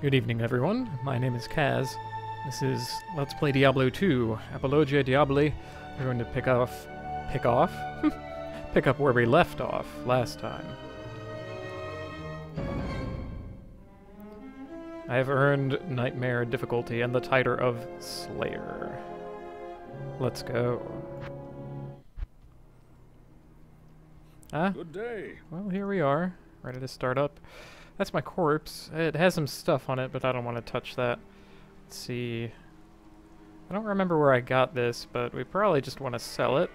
Good evening, everyone. My name is Kaz. This is Let's Play Diablo 2, Apologia Diaboli. We're going to pick up where we left off last time. I have earned Nightmare difficulty and the title of Slayer. Let's go. Ah, Good day. well, here we are, ready to start up. That's my corpse. It has some stuff on it, but I don't want to touch that. Let's see. I don't remember where I got this, but we probably just want to sell it.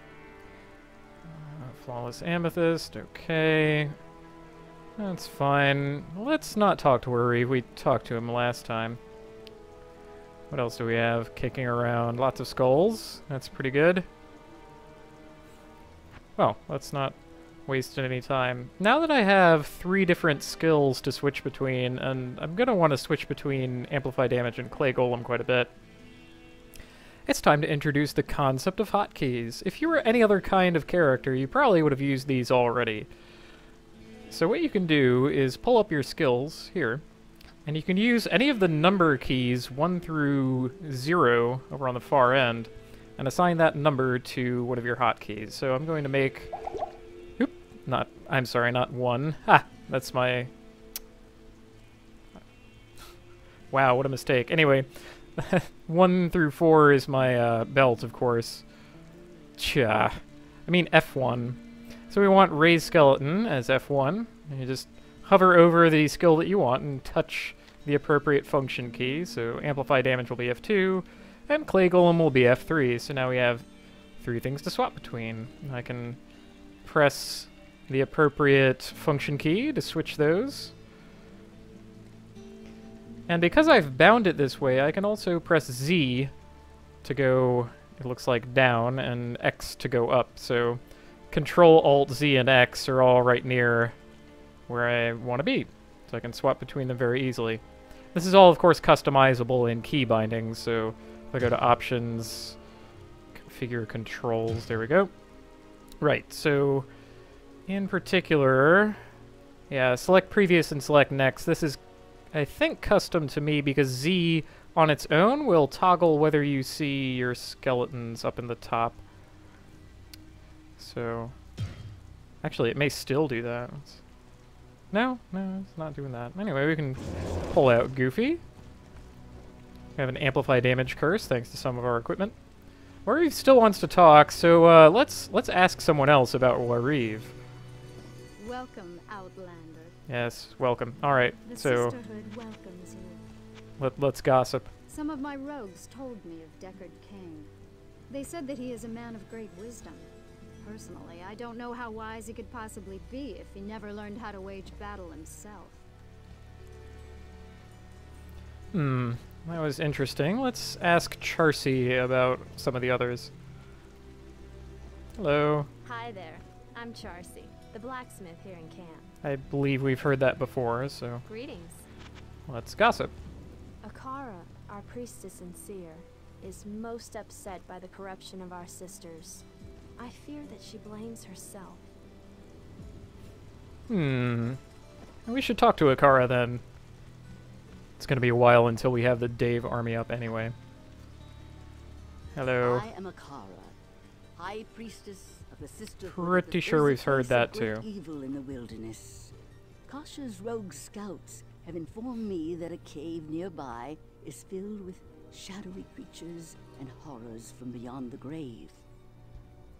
Flawless Amethyst, okay. That's fine. Let's not talk to Uri. We talked to him last time. What else do we have kicking around? Lots of skulls. That's pretty good. Well, let's not waste any time. Now that I have 3 different skills to switch between, and I'm going to want to switch between Amplify Damage and Clay Golem quite a bit, it's time to introduce the concept of hotkeys. If you were any other kind of character, you probably would have used these already. So what you can do is pull up your skills here, and you can use any of the number keys 1 through 0 over on the far end, and assign that number to one of your hotkeys. So I'm going to make... I'm sorry, not 1. Ha! That's my... Wow, what a mistake. Anyway, 1 through 4 is my belt, of course. I mean F1. So we want Raise Skeleton as F1. And you just hover over the skill that you want and touch the appropriate function key. So Amplify Damage will be F2, and Clay Golem will be F3. So now we have 3 things to swap between. I can press the appropriate function key to switch those. And because I've bound it this way, I can also press Z to go, it looks like, down, and X to go up. So Control, Alt, Z, and X are all right near where I want to be. So I can swap between them very easily. This is all, of course, customizable in key bindings. So if I go to Options, Configure Controls, there we go. Right, so in particular, yeah, select Previous and select Next. This is, I think, custom to me because Z on its own will toggle whether you see your skeletons up in the top. So, actually, it may still do that. No, it's not doing that. Anyway, we can pull out Goofy. We have an Amplify Damage curse thanks to some of our equipment. Wariv still wants to talk, so let's ask someone else about Wariv. Welcome, Outlander. Yes, welcome. All right, The so Sisterhood welcomes you. let's gossip. Some of my rogues told me of Deckard Cain. They said that he is a man of great wisdom. Personally, I don't know how wise he could possibly be if he never learned how to wage battle himself. That was interesting. Let's ask Charcy about some of the others. Hello. Hi there. I'm Charcy, the blacksmith here in camp. I believe we've heard that before, so Greetings. let's gossip. Akara, our priestess and seer, is most upset by the corruption of our sisters. I fear that she blames herself. We should talk to Akara then. It's gonna be a while until we have the Dave army up anyway. Hello. I am Akara, High Priestess of the Sisterhood. Pretty sure we've heard that too. Evil in the wilderness. Kasha's rogue scouts have informed me that a cave nearby is filled with shadowy creatures and horrors from beyond the grave.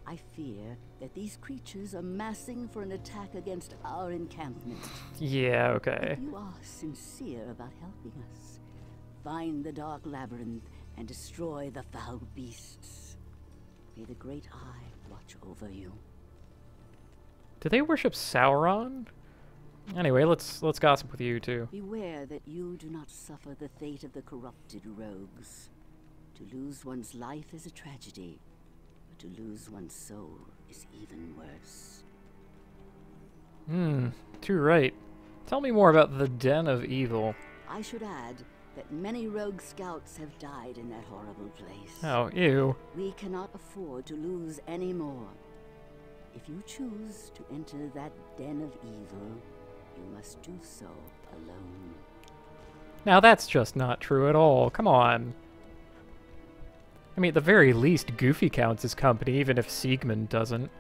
I fear that these creatures are massing for an attack against our encampment. Yeah, okay. If you are sincere about helping us, find the dark labyrinth and destroy the foul beasts. May the Great Eye watch over you. Do they worship Sauron? Anyway, let's gossip with you too. Beware that you do not suffer the fate of the corrupted rogues. To lose one's life is a tragedy, but to lose one's soul is even worse. Too right. Tell me more about the Den of Evil. I should add that many rogue scouts have died in that horrible place. Oh, ew. We cannot afford to lose any more. If you choose to enter that den of evil, you must do so alone. Now that's just not true at all. Come on. I mean, at the very least, Goofy counts as company, even if Siegmund doesn't.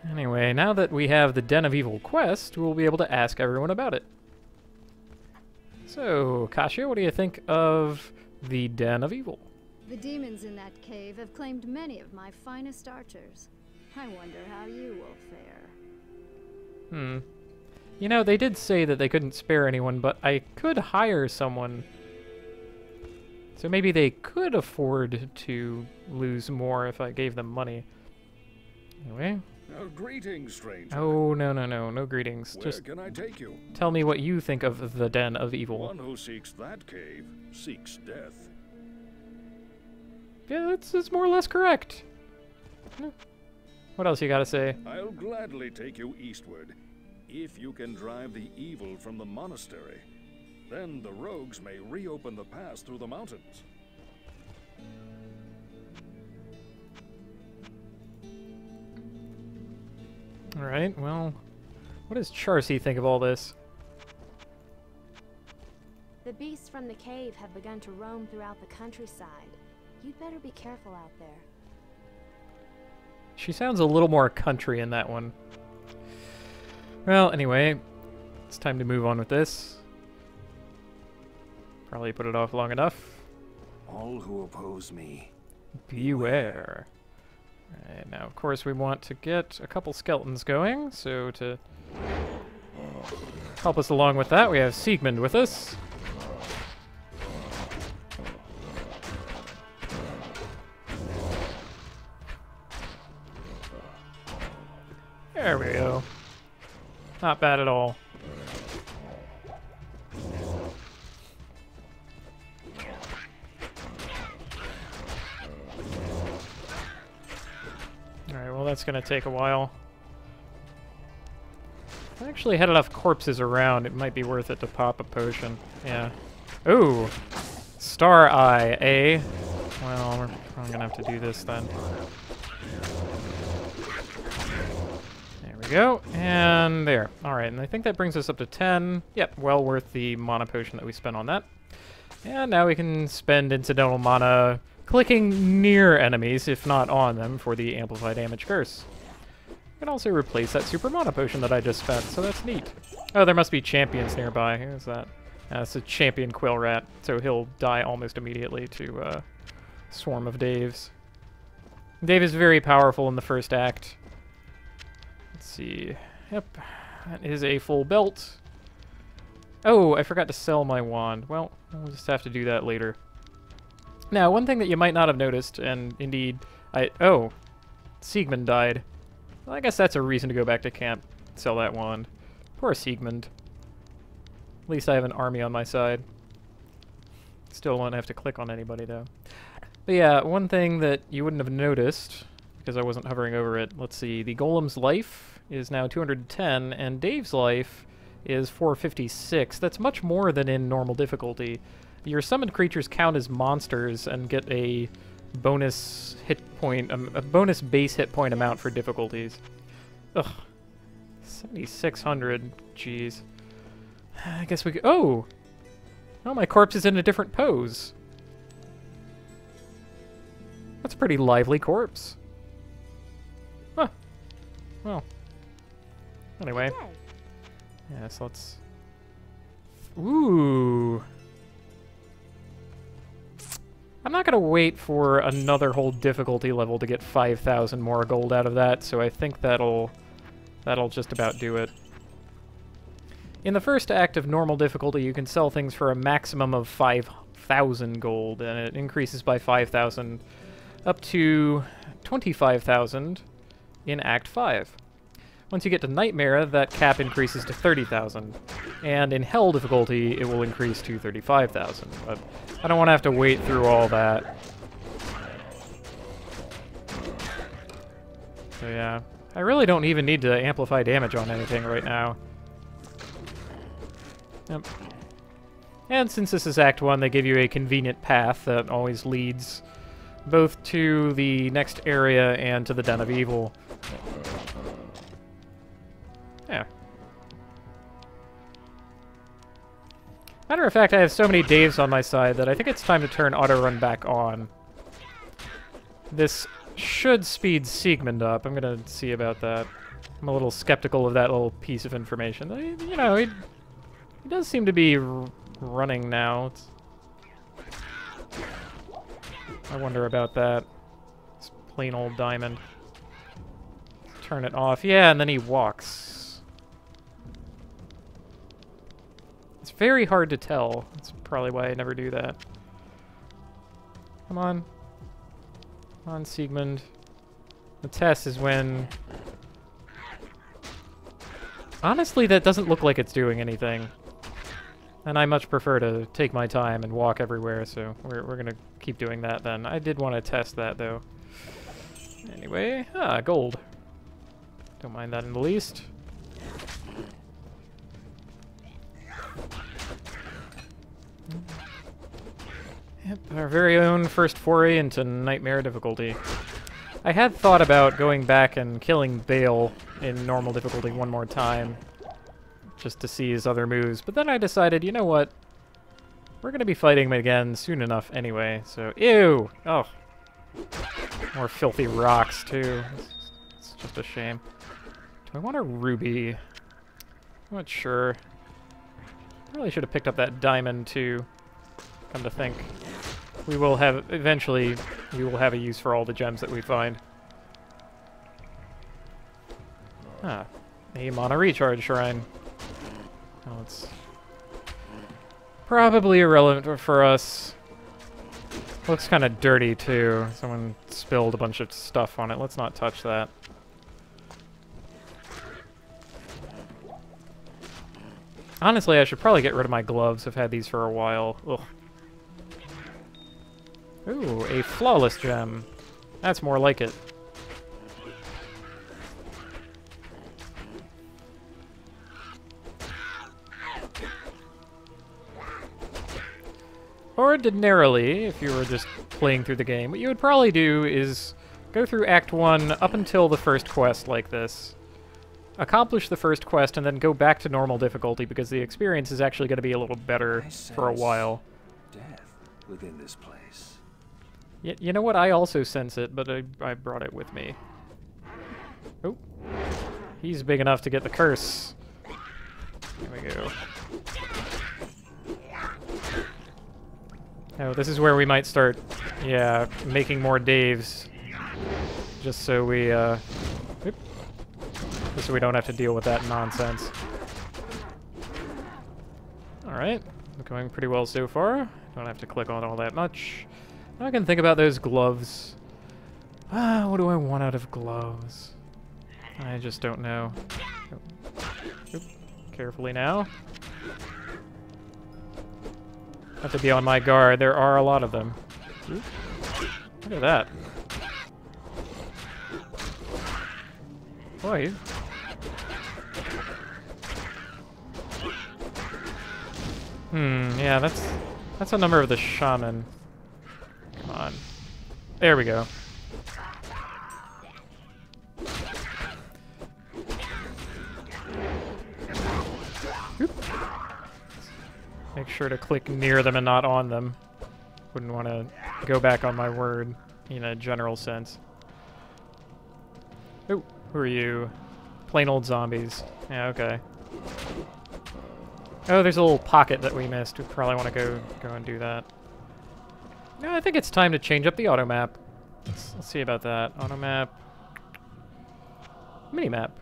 Anyway, now that we have the Den of Evil quest, we'll be able to ask everyone about it. So, Kasia, what do you think of the Den of Evil? The demons in that cave have claimed many of my finest archers. I wonder how you will fare. You know, they did say that they couldn't spare anyone, but I could hire someone. So maybe they could afford to lose more if I gave them money. Anyway. Greetings, stranger. Oh, no greetings. Where Just can I take you? tell me what you think of the Den of Evil. One who seeks that cave seeks death. Yeah, that's more or less correct. What else you gotta say? I'll gladly take you eastward, if you can drive the evil from the monastery. Then the rogues may reopen the pass through the mountains. Alright, well, what does Charcy think of all this? The beasts from the cave have begun to roam throughout the countryside. You'd better be careful out there. She sounds a little more country in that one. Well, anyway, it's time to move on with this. Probably put it off long enough. All who oppose me, beware. Alright, now of course we want to get a couple skeletons going, so to help us along with that, we have Siegmund with us. There we go. Not bad at all. Alright, well that's gonna take a while. I actually had enough corpses around, it might be worth it to pop a potion. Yeah. Ooh! Star Eye, eh? Well, I'm gonna have to do this then. There we go, and there. Alright, and I think that brings us up to 10. Yep, well worth the mana potion that we spent on that. And now we can spend incidental mana clicking near enemies, if not on them, for the Amplify Damage Curse. I can also replace that super mana potion that I just spent, so that's neat. Oh, there must be champions nearby. Who's that? It's a champion Quill Rat, so he'll die almost immediately to Swarm of Daves. Dave is very powerful in the first act. Let's see. Yep, that is a full belt. Oh, I forgot to sell my wand. Well, we'll just have to do that later. Now, one thing that you might not have noticed, and indeed, oh, Siegmund died. Well, I guess that's a reason to go back to camp, sell that wand. Poor Siegmund. At least I have an army on my side. Still won't have to click on anybody, though. But yeah, one thing that you wouldn't have noticed, because I wasn't hovering over it, let's see, the Golem's life is now 210, and Dave's life is 456. That's much more than in normal difficulty. Your summoned creatures count as monsters and get a bonus hit point, a bonus base hit point amount for difficulties. Ugh. 7,600. Jeez. I guess we could... Oh! Oh, my corpse is in a different pose. That's a pretty lively corpse. Huh. Well. Anyway. Yeah, so let's... Ooh. I'm not going to wait for another whole difficulty level to get 5,000 more gold out of that, so I think that'll just about do it. In the first act of normal difficulty, you can sell things for a maximum of 5,000 gold, and it increases by 5,000 up to 25,000 in Act 5. Once you get to Nightmare, that cap increases to 30,000. And in Hell difficulty, it will increase to 35,000. But I don't want to have to wait through all that. So yeah, I really don't even need to amplify damage on anything right now. Yep. And since this is Act 1, they give you a convenient path that always leads both to the next area and to the Den of Evil. Yeah. Matter of fact, I have so many Daves on my side that I think it's time to turn auto-run back on. This should speed Siegmund up. I'm gonna see about that. I'm a little skeptical of that little piece of information. You know, he does seem to be running now. I wonder about that. It's plain old diamond. Turn it off. Yeah, and then he walks. It's very hard to tell. That's probably why I never do that. Come on. Come on, Siegmund. The test is when... Honestly, that doesn't look like it's doing anything. And I much prefer to take my time and walk everywhere, so we're gonna keep doing that then. I did want to test that, though. Anyway, gold. Don't mind that in the least. Yep, our very own first foray into nightmare difficulty. I had thought about going back and killing Bale in normal difficulty one more time, just to see his other moves, but then I decided, you know what? We're gonna be fighting him again soon enough anyway, so... Ew! Oh. More filthy rocks, too. It's just a shame. Do I want a ruby? I'm not sure. Probably should have picked up that diamond, too. Come to think. We will have... Eventually, we will have a use for all the gems that we find. Ah. A mana recharge shrine. Well, it's probably irrelevant for us. Looks kind of dirty, too. Someone spilled a bunch of stuff on it. Let's not touch that. Honestly, I should probably get rid of my gloves. I've had these for a while. Ugh. Ooh, a flawless gem. That's more like it. Ordinarily, if you were just playing through the game, what you would probably do is go through Act 1 up until the first quest like this. Accomplish the first quest and then go back to normal difficulty because the experience is actually going to be a little better for a while. Death within this place. You know what? I also sense it, but I brought it with me. Oh. He's big enough to get the curse. Here we go. Oh, this is where we might start, yeah, making more Daves. Just so we, just so we don't have to deal with that nonsense. Alright, going pretty well so far. Don't have to click on all that much. I can think about those gloves. What do I want out of gloves? I just don't know. Oop. Carefully now. Have to be on my guard. There are a lot of them. Oop. Look at that. Boy. Yeah, that's a number of the shaman. Come on. There we go. Oop. Make sure to click near them and not on them. Wouldn't want to go back on my word in a general sense. Oh, who are you? Plain old zombies. Yeah, okay. Oh, there's a little pocket that we missed. We probably want to go and do that. No, I think it's time to change up the auto map. Let's see about that. Auto map. Mini map.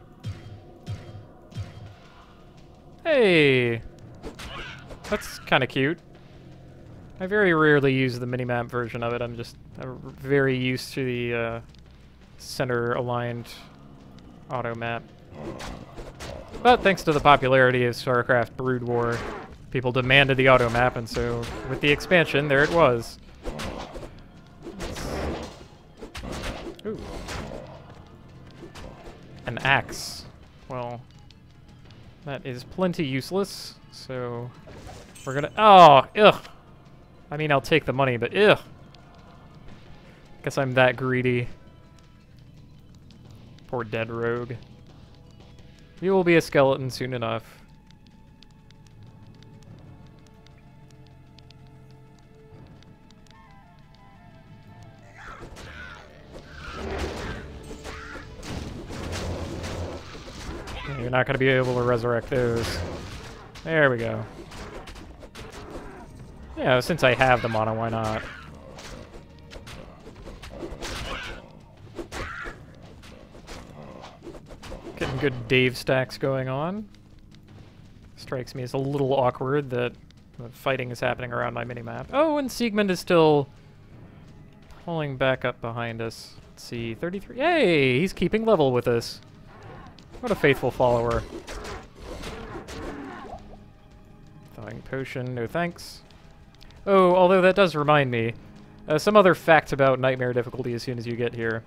Hey! That's kind of cute. I very rarely use the minimap version of it. I'm very used to the center-aligned auto map. But thanks to the popularity of StarCraft Brood War, people demanded the auto map, and so with the expansion, there it was. Ooh. An axe. Well, that is plenty useless, so we're gonna... Oh, ugh! I mean, I'll take the money, but ugh! Guess I'm that greedy. Poor dead rogue. You will be a skeleton soon enough. You're not going to be able to resurrect those. There we go. Yeah, since I have the mana, why not? Getting good Dave stacks going on. Strikes me as a little awkward that the fighting is happening around my minimap. Oh, and Siegmund is still pulling back up behind us. Let's see, 33. Yay! He's keeping level with us. What a faithful follower. Thawing potion, no thanks. Oh, although that does remind me. Some other facts about Nightmare difficulty as soon as you get here.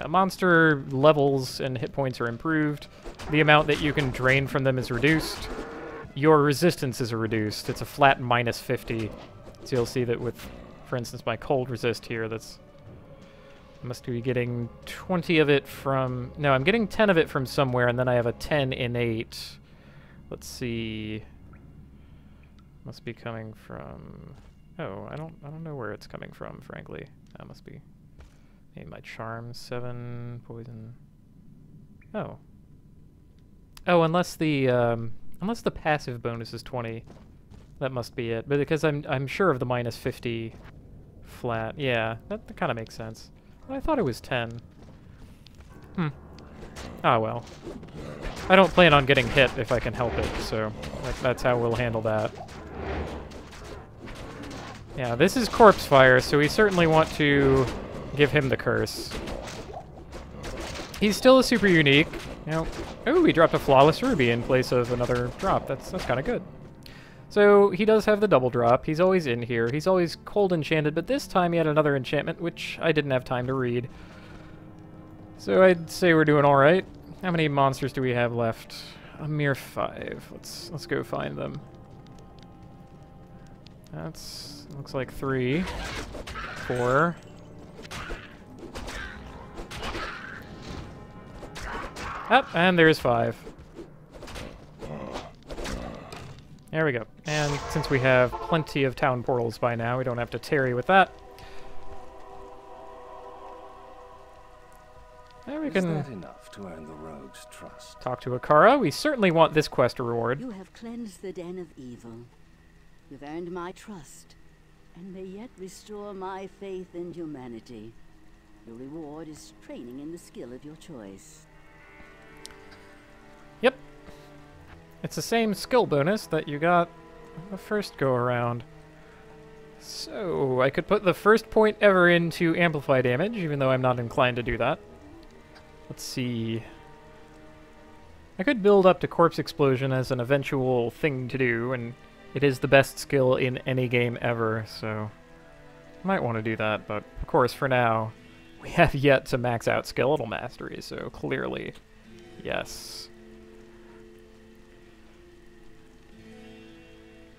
Monster levels and hit points are improved. The amount that you can drain from them is reduced. Your resistance is reduced. It's a flat minus 50. So you'll see that with, for instance, my cold resist here, that's... I must be getting 20 of it from... No, I'm getting 10 of it from somewhere, and then I have a 10 innate. Let's see... Must be coming from... Oh, I don't know where it's coming from, frankly. That must be... Maybe my charm, 7, poison... Oh. Oh, unless the passive bonus is 20. That must be it. But because I'm sure of the minus 50 flat. Yeah, that kind of makes sense. I thought it was 10. Ah, well. I don't plan on getting hit if I can help it, so that's how we'll handle that. Yeah, this is Corpse Fire, so we certainly want to give him the curse. He's still a super unique. You know, oh, we dropped a Flawless Ruby in place of another drop. That's kind of good. So he does have the double drop. He's always in here. He's always cold enchanted, but this time he had another enchantment, which I didn't have time to read. So I'd say we're doing all right. How many monsters do we have left? A mere 5. Let's go find them. That's looks like 3, 4. Up, and there's 5. There we go. And since we have plenty of town portals by now, we don't have to tarry with that. There we can... Is that enough to earn the rogue's trust? Talk to Akara. We certainly want this quest reward. You have cleansed the den of evil. You've earned my trust, and may yet restore my faith in humanity. Your reward is training in the skill of your choice. Yep. It's the same skill bonus that you got the first go-around. So, I could put the first point ever into amplify damage, even though I'm not inclined to do that. Let's see. I could build up to Corpse Explosion as an eventual thing to do, and it is the best skill in any game ever, so I might want to do that, but of course, for now, we have yet to max out Skeletal Mastery, so clearly, yes.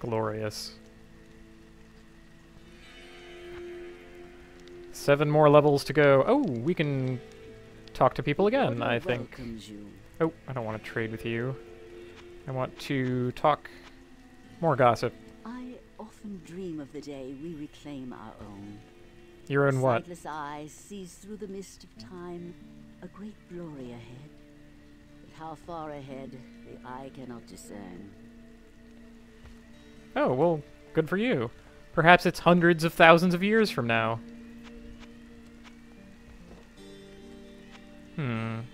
Glorious. 7 more levels to go. Oh, we can talk to people again, I think. Oh, I don't want to trade with you. I want to talk more gossip. I often dream of the day we reclaim our own. Your own what? Sightless eyes sees through the mist of time a great glory ahead. But how far ahead, the eye cannot discern. Oh, well, good for you. Perhaps it's hundreds of thousands of years from now. I'm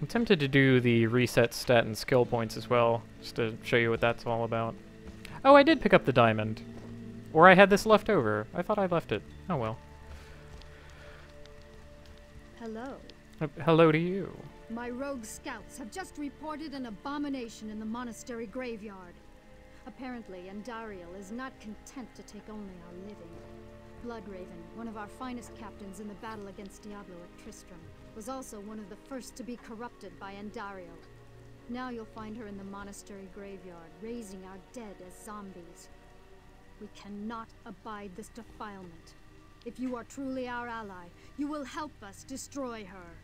tempted to do the reset stat and skill points as well, just to show you what that's all about. Oh, I did pick up the diamond. Or I had this left over. I thought I left it. Oh well. Hello. Hello to you. My rogue scouts have just reported an abomination in the monastery graveyard. Apparently, Andariel is not content to take only our living. Bloodraven, one of our finest captains in the battle against Diablo at Tristram, was also one of the first to be corrupted by Andariel. Now you'll find her in the monastery graveyard, raising our dead as zombies. We cannot abide this defilement. If you are truly our ally, you will help us destroy her.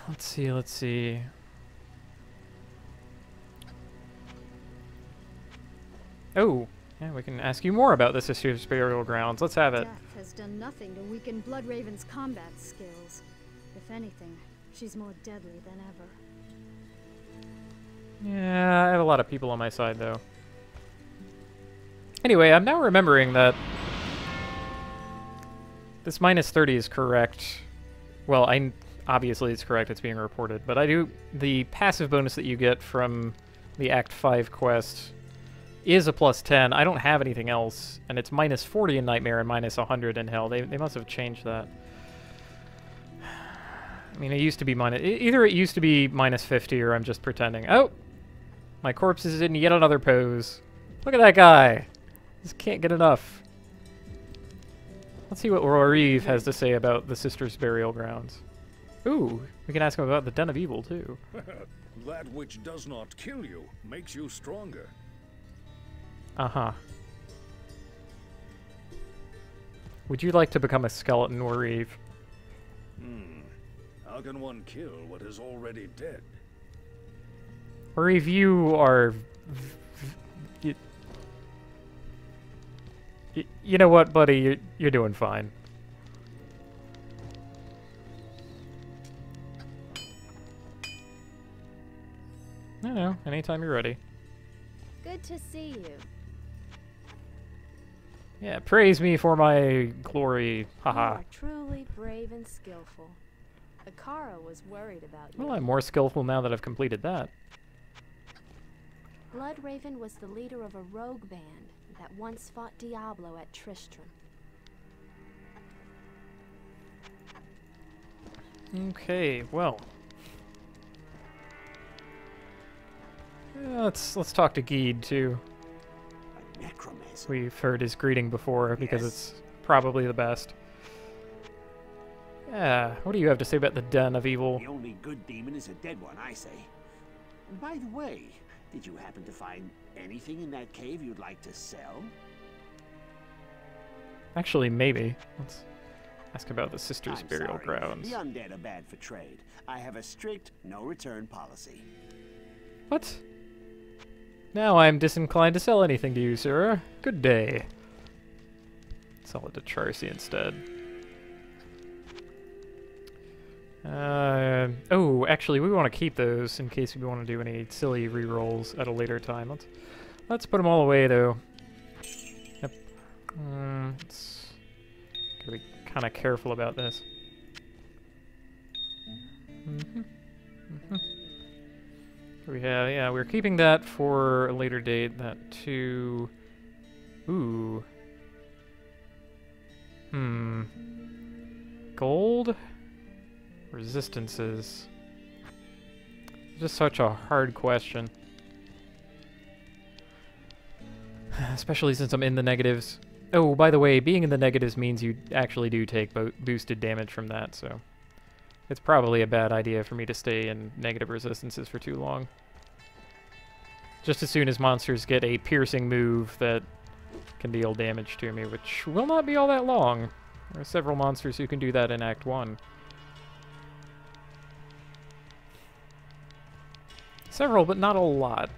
Let's see. Oh, Yeah, we can ask you more about the Sisters' Burial Grounds. Let's have it. Death has done nothing to weaken Bloodraven's combat skills. If anything, she's more deadly than ever. Yeah, I have a lot of people on my side, though. Anyway, I'm now remembering that this minus 30 is correct. Well, obviously it's correct, it's being reported, but the passive bonus that you get from the Act 5 quest is a plus 10. I don't have anything else, and it's minus 40 in Nightmare and minus 100 in Hell. They must have changed that. I mean, it used to be either it used to be minus 50 or I'm just pretending. Oh! My corpse is in yet another pose. Look at that guy! Just can't get enough. Let's see what Roriv has to say about the Sisters' Burial Grounds. Ooh, we can ask him about the Den of Evil, too. That which does not kill you makes you stronger. Uh-huh. Would you like to become a skeleton, Roriv? How can one kill what is already dead? Roriv, you are... You know what, buddy? You're doing fine. No, anytime you're ready. Good to see you. Yeah, praise me for my glory. Haha. You are truly brave and skillful. Akara was worried about you. Well, I'm more skillful now that I've completed that. Bloodraven was the leader of a rogue band that once fought Diablo at Tristram. Okay, well. Let's talk to Geed too. A necromancer. We've heard his greeting before because Yes. it's probably the best. Yeah, what do you have to say about the Den of Evil? The only good demon is a dead one, I say. And by the way, did you happen to find anything in that cave you'd like to sell? Actually, maybe. Let's ask about the Sisters' I'm Burial sorry. Grounds. The undead are bad for trade. I have a strict no-return policy. What? Now I'm disinclined to sell anything to you, sir. Good day. Sell it to Charcy instead. Oh, actually, we want to keep those in case we want to do any silly rerolls at a later time. Let's put them all away, though. Yep. Gotta be kind of careful about this. We have, yeah, we're keeping that for a later date. That too. Ooh. Gold? Resistances. Just such a hard question. Especially since I'm in the negatives. Oh, by the way, being in the negatives means you actually do take boosted damage from that, so it's probably a bad idea for me to stay in negative resistances for too long. Just as soon as monsters get a piercing move that can deal damage to me, which will not be all that long. There are several monsters who can do that in Act 1. Several, but not a lot.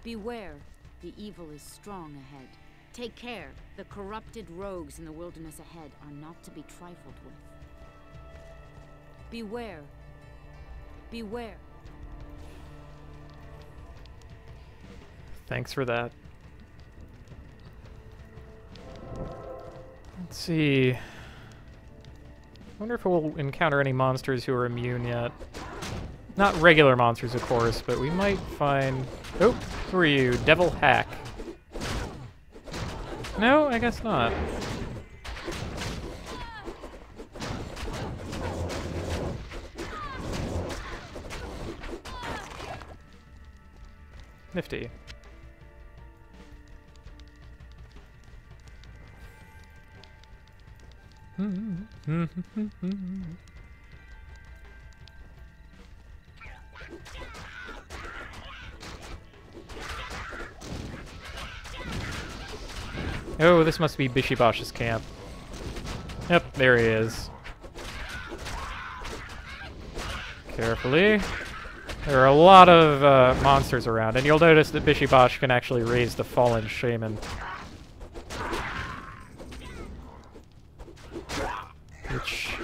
Beware, the evil is strong ahead. Take care, the corrupted rogues in the wilderness ahead are not to be trifled with. Beware. Beware. Thanks for that. Let's see. I wonder if we'll encounter any monsters who are immune yet. Not regular monsters, of course, but we might find... Oh, who are you? Devil Hack. No, I guess not. Nifty. Oh, this must be Bishibosh's camp. Yep, there he is. Carefully. There are a lot of monsters around, and you'll notice that Bishibosh can actually raise the fallen shaman. Which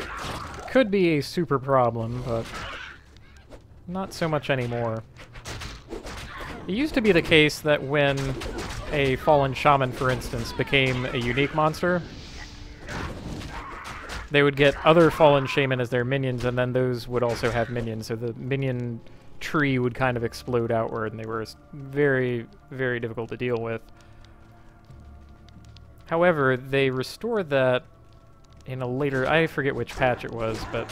could be a super problem, but not so much anymore. It used to be the case that when a fallen shaman, for instance, became a unique monster, they would get other fallen shaman as their minions, and then those would also have minions, so the minion tree would kind of explode outward, and they were very, very difficult to deal with. However, they restored that in a later, I forget which patch it was, but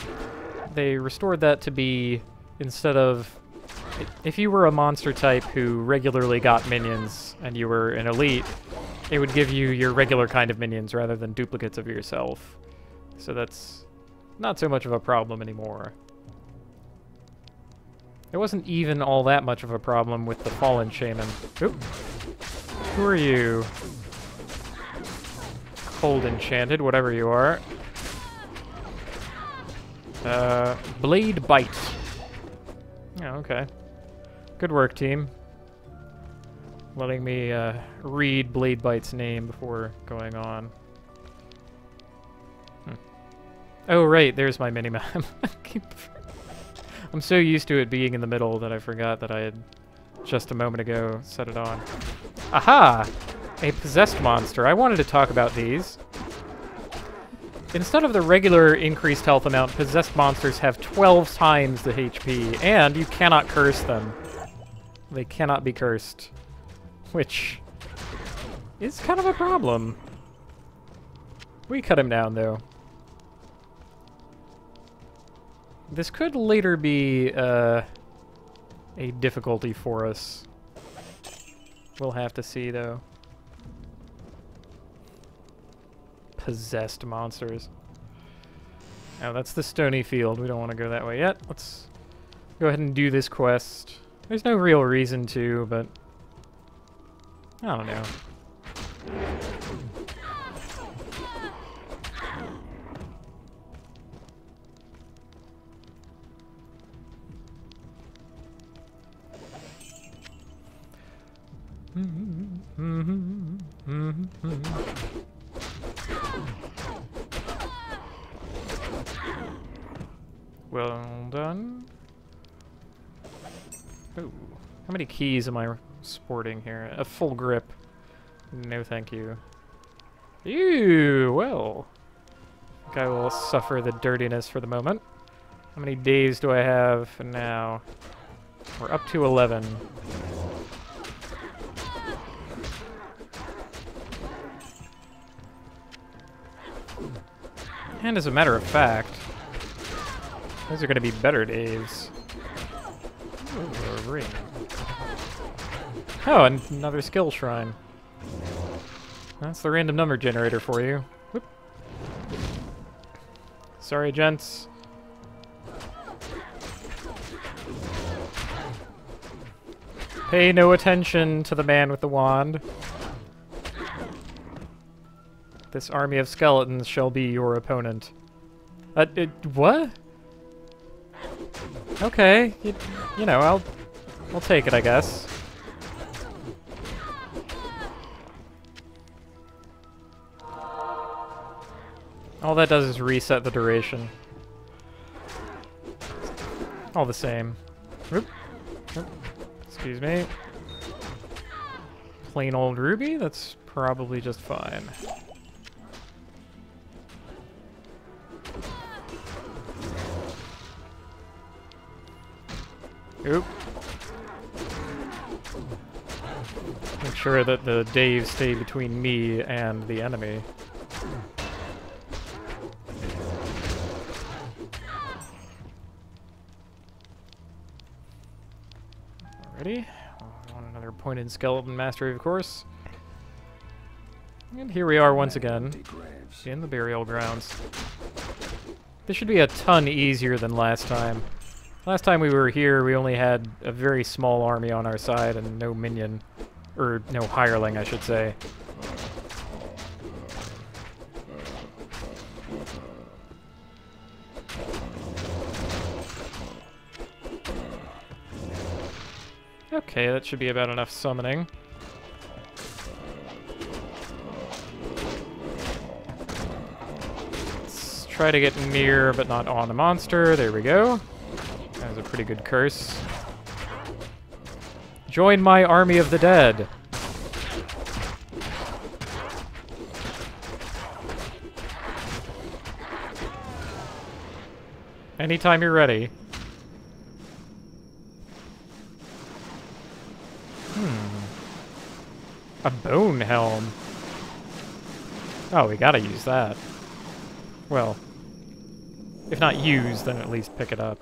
they restored that to be, instead of, if you were a monster type who regularly got minions and you were an elite, it would give you your regular kind of minions rather than duplicates of yourself. So that's not so much of a problem anymore. It wasn't even all that much of a problem with the fallen shaman. Oop. Who are you? Cold enchanted, whatever you are. Blade bite. Oh, okay. Good work, team. Letting me read Blade Bite's name before going on. Oh, right, there's my minimap. I'm so used to it being in the middle that I forgot that I had just a moment ago set it on. Aha! A possessed monster. I wanted to talk about these. Instead of the regular increased health amount, possessed monsters have 12 times the HP, and you cannot curse them. They cannot be cursed. Which is kind of a problem. We cut him down, though. This could later be a difficulty for us. We'll have to see, though. Possessed monsters. Oh, that's the stony field. We don't want to go that way yet. Let's go ahead and do this quest. There's no real reason to, but I don't know. Well done. Ooh. How many keys am I sporting here? A full grip. No thank you. Ew, well. I think I will suffer the dirtiness for the moment. How many days do I have now? We're up to 11. And as a matter of fact, those are going to be better days. Ooh, a ring. Oh, another skill shrine. That's the random number generator for you. Whoop. Sorry, gents. Pay no attention to the man with the wand. This army of skeletons shall be your opponent. What? Okay, you know, I'll take it, I guess. All that does is reset the duration. All the same. Oop. Oop. Excuse me. Plain old ruby? That's probably just fine. Oop. Make sure that the Daves stay between me and the enemy. Alrighty. Want another pointed skeleton mastery, of course. And here we are once again, in the burial grounds. This should be a ton easier than last time. Last time we were here, we only had a very small army on our side and no minion. Or, no hireling, I should say. Okay, that should be about enough summoning. Let's try to get near, but not on a monster. There we go. That was a pretty good curse. Join my army of the dead. Anytime you're ready. A bone helm. Oh, we gotta use that. Well, if not use, then at least pick it up.